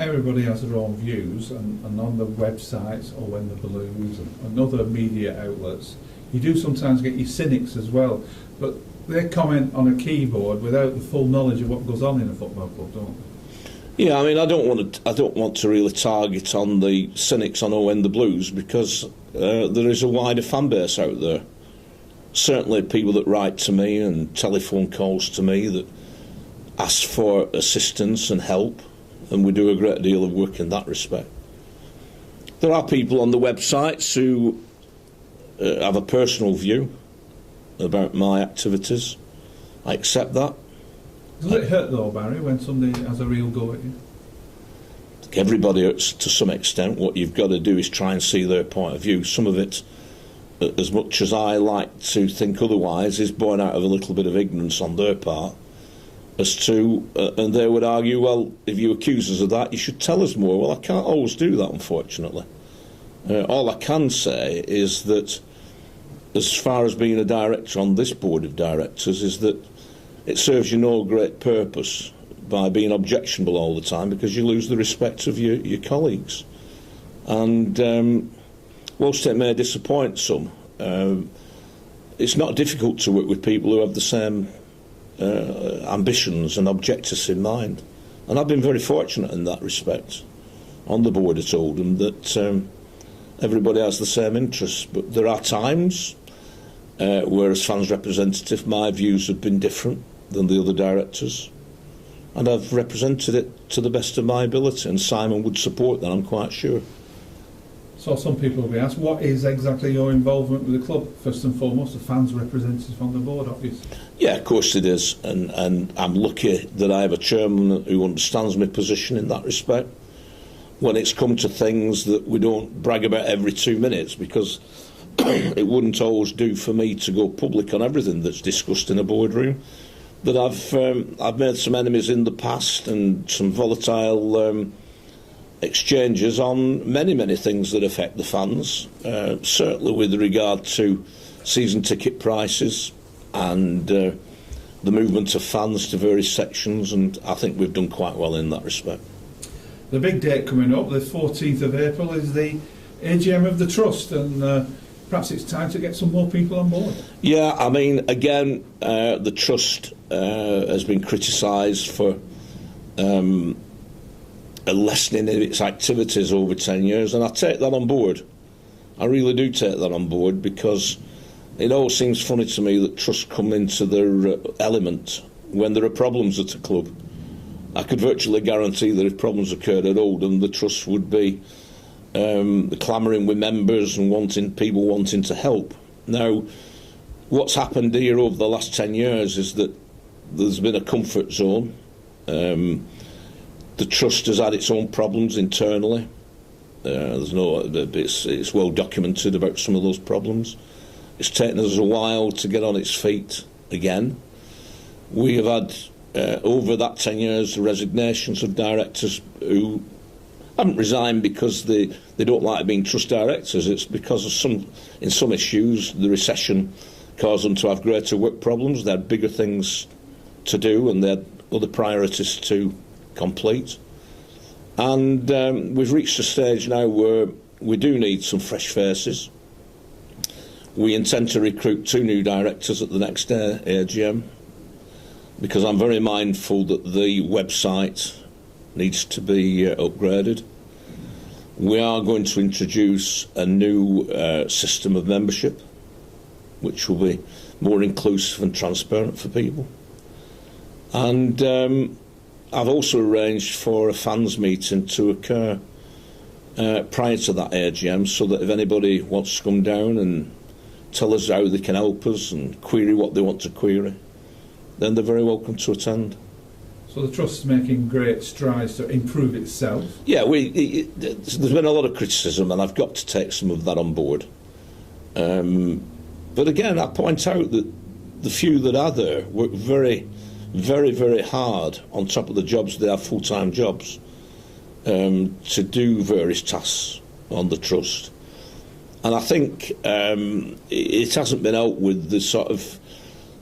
everybody has their own views, and on the websites or when the Blues and other media outlets, you do sometimes get your cynics as well, but they comment on a keyboard without the full knowledge of what goes on in a football club, don't they? Yeah, I mean, I don't want to really target on the cynics on Owen the Blues, because there is a wider fan base out there. Certainly people that write to me and telephone calls to me that ask for assistance and help, and we do a great deal of work in that respect. There are people on the websites who have a personal view about my activities. I accept that. Does it hurt though, Barry, when somebody has a real go at you? Everybody hurts to some extent. What you've got to do is try and see their point of view. Some of it, as much as I like to think otherwise, is born out of a little bit of ignorance on their part as to, and they would argue, well, if you accuse us of that, you should tell us more. Well, I can't always do that, unfortunately. All I can say is that, as far as being a director on this board of directors, is that it serves you no great purpose by being objectionable all the time, because you lose the respect of your colleagues. And whilst it may disappoint some, it's not difficult to work with people who have the same ambitions and objectives in mind. And I've been very fortunate in that respect on the board at Oldham, that everybody has the same interests. But there are times where, as fans representative, my views have been different than the other directors, and I've represented it to the best of my ability, and Simon would support that, I'm quite sure. So some people will be asked, what is exactly your involvement with the club? First and foremost, the fans representative on the board, obviously. Yeah, of course it is, and I'm lucky that I have a chairman who understands my position in that respect. When it's come to things that we don't brag about every 2 minutes, because it wouldn't always do for me to go public on everything that's discussed in a boardroom, that I've made some enemies in the past and some volatile exchanges on many things that affect the fans, certainly with regard to season ticket prices and the movement of fans to various sections, and I think we've done quite well in that respect. The big date coming up, the 14th of April, is the AGM of the Trust, and perhaps it's time to get some more people on board. Yeah, I mean, again, the Trust has been criticised for a lessening of its activities over 10 years, and I take that on board. I really do take that on board, because it all seems funny to me that trusts come into their element when there are problems at a club. I could virtually guarantee that if problems occurred at Oldham, the trust would be clamouring with members and people wanting to help. Now, what's happened here over the last 10 years is that there's been a comfort zone. The trust has had its own problems internally. It's well documented about some of those problems. It's taken us a while to get on its feet again. We have had, over that 10 years, the resignations of directors who haven't resigned because they don't like being trust directors. It's because of in some issues, the recession caused them to have greater work problems. They had bigger things to do, and they had other priorities to complete. And we've reached a stage now where we do need some fresh faces. We intend to recruit 2 new directors at the next AGM, because I'm very mindful that the website needs to be upgraded. We are going to introduce a new system of membership, which will be more inclusive and transparent for people. And I've also arranged for a fans meeting to occur prior to that AGM, so that if anybody wants to come down and tell us how they can help us and query what they want to query, then they're very welcome to attend. So the Trust's making great strides to improve itself. Yeah, there's been a lot of criticism, and I've got to take some of that on board. But again, I point out that the few that are there work very, very hard on top of the jobs. They have full-time jobs to do various tasks on the Trust. And I think it hasn't been out with the sort of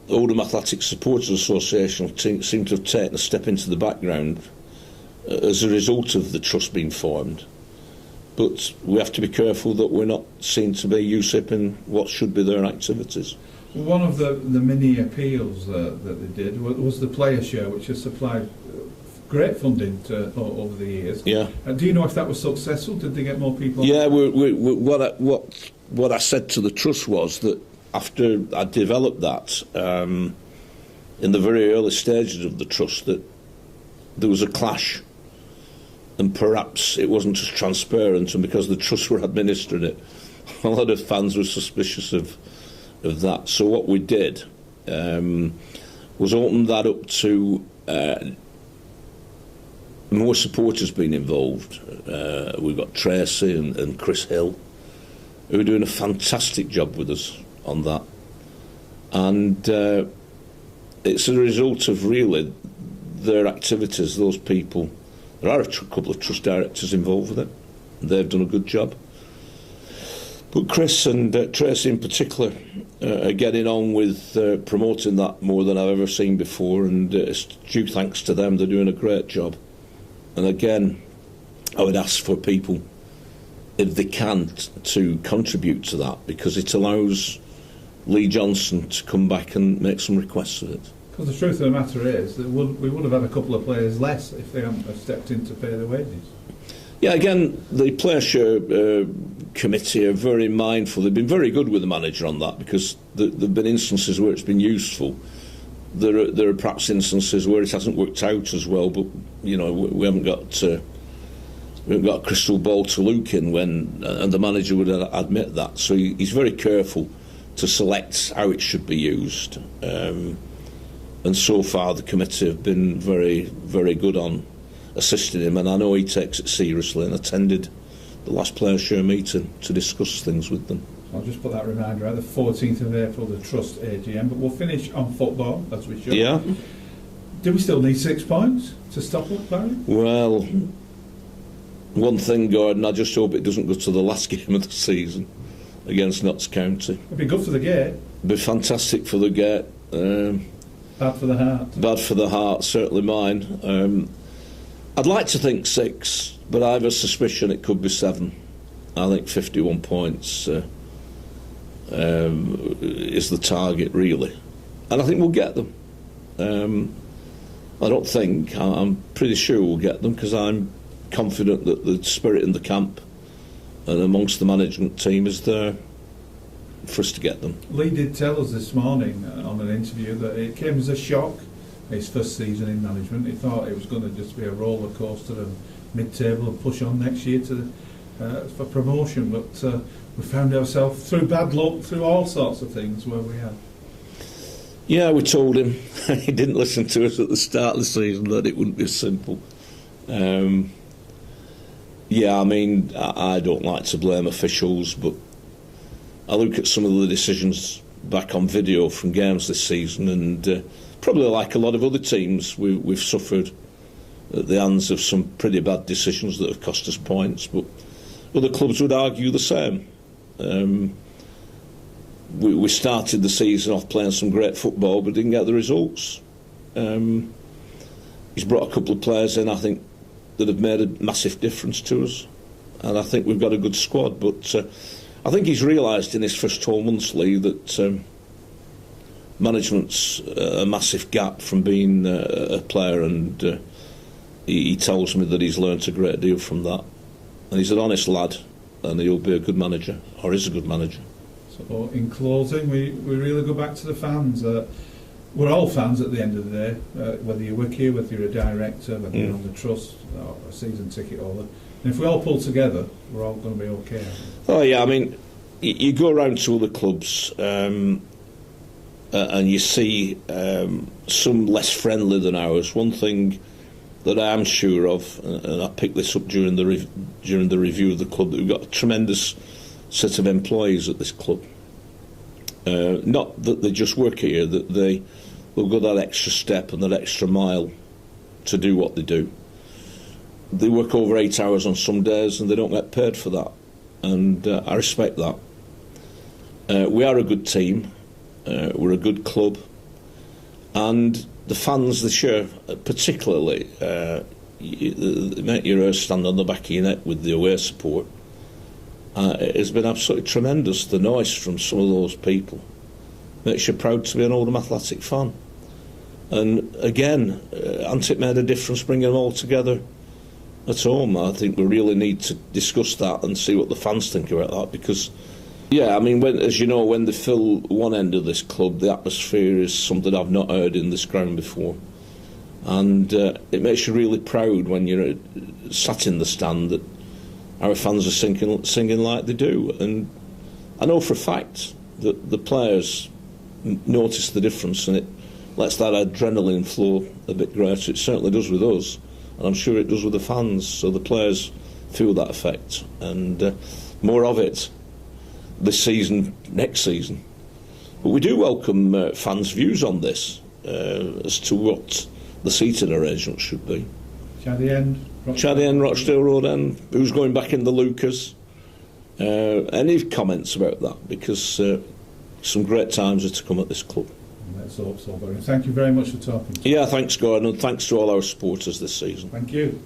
Oldham Athletic Supporters Association seem to have taken a step into the background as a result of the trust being formed. But we have to be careful that we're not seen to be usurping what should be their activities. One of the mini appeals that they did was the player share, which has supplied great funding over the years. Yeah. Do you know if that was successful? Did they get more people? Yeah. What I said to the trust was that after I developed that, in the very early stages of the trust, that there was a clash, and perhaps it wasn't as transparent, and because the trust were administering it, a lot of fans were suspicious of that. So what we did was open that up to more supporters being involved. We've got Tracy and Chris Hill, who are doing a fantastic job with us on that. And it's a result of really their activities, those people. There are a couple of trust directors involved with it. They've done a good job. But Chris and Tracy in particular are getting on with promoting that more than I've ever seen before, and it's due thanks to them. They're doing a great job. And again, I would ask for people, if they can, to contribute to that, because it allows Lee Johnson to come back and make some requests of it. Because the truth of the matter is that we would have had a couple of players less if they hadn't have stepped in to pay their wages. Yeah, again, the player share committee are very mindful. They've been very good with the manager on that, because there have been instances where it's been useful. There are perhaps instances where it hasn't worked out as well, but we haven't got a crystal ball to look in and the manager would admit that. So he's very careful to select how it should be used. And so far the committee have been very, very good on assisting him, and I know he takes it seriously, and attended the last player share meeting to discuss things with them. I'll just put that reminder out, the 14th of April, the Trust AGM, but we'll finish on football, as we should. Yeah. Do we still need 6 points to stop up, Barry? Well, one thing, Gordon, I just hope it doesn't go to the last game of the season against Notts County. It'd be good for the gate. It'd be fantastic for the gate. Bad for the heart. Bad for the heart, certainly mine. I'd like to think 6, but I have a suspicion it could be 7. I think 51 points is the target, really. And I think we'll get them. I'm pretty sure we'll get them, because I'm confident that the spirit in the camp and amongst the management team is there for us to get them. Lee did tell us this morning on an interview that it came as a shock, his first season in management. He thought it was going to just be a roller coaster and mid-table and push on next year for promotion, but we found ourselves, through bad luck, through all sorts of things, where we are. Yeah, we told him. He didn't listen to us at the start of the season, that it wouldn't be simple. I don't like to blame officials, but I look at some of the decisions back on video from games this season, and probably like a lot of other teams, we've suffered at the hands of some pretty bad decisions that have cost us points, but other clubs would argue the same. We started the season off playing some great football, but didn't get the results. He's brought a couple of players in, I think, that have made a massive difference to us, and I think we've got a good squad. But I think he's realised in his first 12 months, Lee, that management's a massive gap from being a player, and he tells me that he's learnt a great deal from that. And he's an honest lad, and he'll be a good manager, or is a good manager. So in closing, we really go back to the fans. We're all fans at the end of the day, whether you work here, whether you're a director, whether you're on the trust, or a season ticket holder. And if we all pull together, we're all going to be okay. Oh yeah, I mean, you go around to other clubs and you see some less friendly than ours. One thing that I am sure of, and I picked this up during the review of the club, that we've got a tremendous set of employees at this club. Not that they just work here, that they will go that extra step and that extra mile to do what they do. They work over 8 hours on some days and they don't get paid for that, and I respect that. We are a good team, we're a good club, and the fans this year particularly you make your hair stand on the back of your neck with the away support. It has been absolutely tremendous. The noise from some of those people makes you proud to be an Oldham Athletic fan. And again, hasn't it made a difference bringing them all together at home? I think we really need to discuss that and see what the fans think about that, because, yeah, I mean, as you know, when they fill one end of this club, the atmosphere is something I've not heard in this ground before. And it makes you really proud when you're sat in the stand that our fans are singing like they do. And I know for a fact that the players notice the difference, and it lets that adrenaline flow a bit greater. It certainly does with us, and I'm sure it does with the fans. So the players feel that effect, and more of it this season, next season. But we do welcome fans' views on this as to what the seating arrangement should be. Chaddy End, Rochdale Road End, who's going back in the Lucas. Any comments about that? Because some great times are to come at this club. Let's hope so, Barry. Thank you very much for talking to us. Yeah, thanks, Gordon, and thanks to all our supporters this season. Thank you.